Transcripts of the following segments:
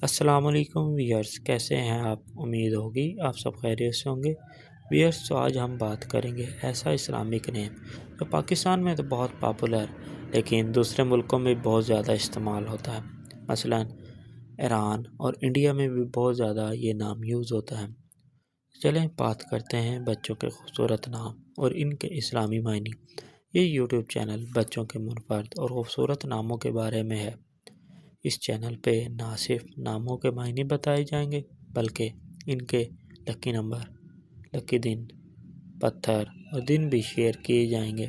السلام علیکم ویئرس، کیسے ہیں آپ؟ امید ہوگی آپ سب خیریت سے ہوں گے۔ ویئرس، تو آج ہم بات کریں گے ایسا اسلامک نیم جو پاکستان میں تو بہت پاپولر لیکن دوسرے ملکوں میں بہت زیادہ استعمال ہوتا ہے۔ مثلا ایران اور انڈیا میں بھی بہت زیادہ یہ نام یوز ہوتا ہے۔ چلیں بات کرتے ہیں بچوں کے خوبصورت نام اور ان کے اسلامی معنی۔ یہ یوٹیوب چینل بچوں کے منفرد اور خوبصورت ناموں کے بارے میں ہے۔ اس چینل پہ نہ صرف ناموں کے معنی بتائے جائیں گے بلکہ ان کے لکی نمبر، لکی دن، پتھر اور دن بھی شیئر کیے جائیں گے۔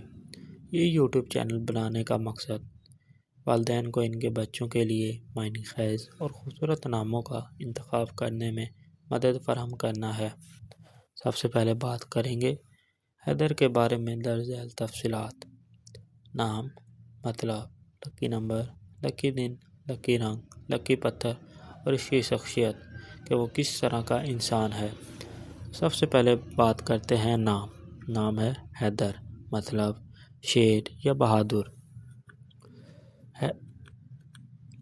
یہ یوٹیوب چینل بنانے کا مقصد والدین کو ان کے بچوں کے لیے معنی خیز اور خوبصورت ناموں کا انتخاب کرنے میں مدد فراہم کرنا ہے۔ سب سے پہلے بات کریں گے حیدر کے بارے میں درج ذیل تفصیلات۔ نام، مطلب، لکی نمبر، لکی دن، لکی رنگ، لکی پتھر اور اس کی شخصیت کہ وہ کس طرح کا انسان ہے۔ سب سے پہلے بات کرتے ہیں نام۔ نام ہے حیدر، مطلب شیر یا بہادر۔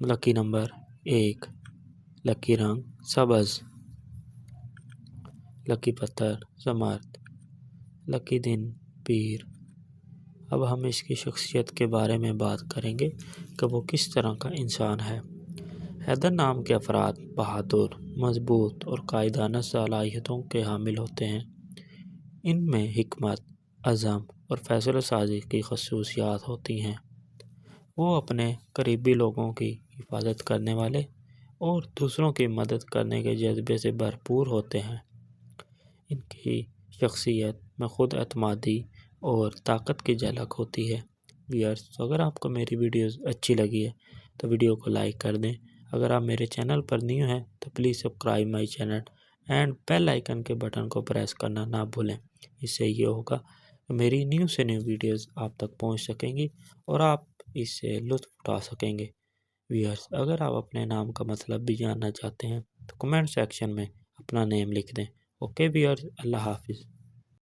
لکی نمبر 1، لکی رنگ سبز، لکی پتھر زمرد، لکی دن پیر۔ اب ہم اس کی شخصیت کے بارے میں بات کریں گے کہ وہ کس طرح کا انسان ہے۔ حیدر نام کے افراد بہادر، مضبوط اور قائدانہ صلاحیتوں کے حامل ہوتے ہیں۔ ان میں حکمت، عزم اور فیصلہ سازی کی خصوصیات ہوتی ہیں۔ وہ اپنے قریبی لوگوں کی حفاظت کرنے والے اور دوسروں کی مدد کرنے کے جذبے سے بھرپور ہوتے ہیں۔ ان کی شخصیت میں خود اعتمادی اور طاقت کی جھلک ہوتی ہے۔ ویئرس، اگر آپ کو میری ویڈیوز اچھی لگی ہے تو ویڈیو کو لائک کر دیں۔ اگر آپ میرے چینل پر نیو ہیں تو please subscribe my channel and bell icon کے بٹن کو پریس کرنا نہ بھولیں۔ اس سے یہ ہوگا کہ میری نیو سے نیو ویڈیوز آپ تک پہنچ سکیں گی اور آپ اس سے لطف اٹھا سکیں گے۔ ویئرس، اگر آپ اپنے نام کا مطلب بھی جاننا چاہتے ہیں تو کمنٹ سیکشن میں اپنا نیم لکھ دیں۔ اوکے ویئرس، اللہ حافظ۔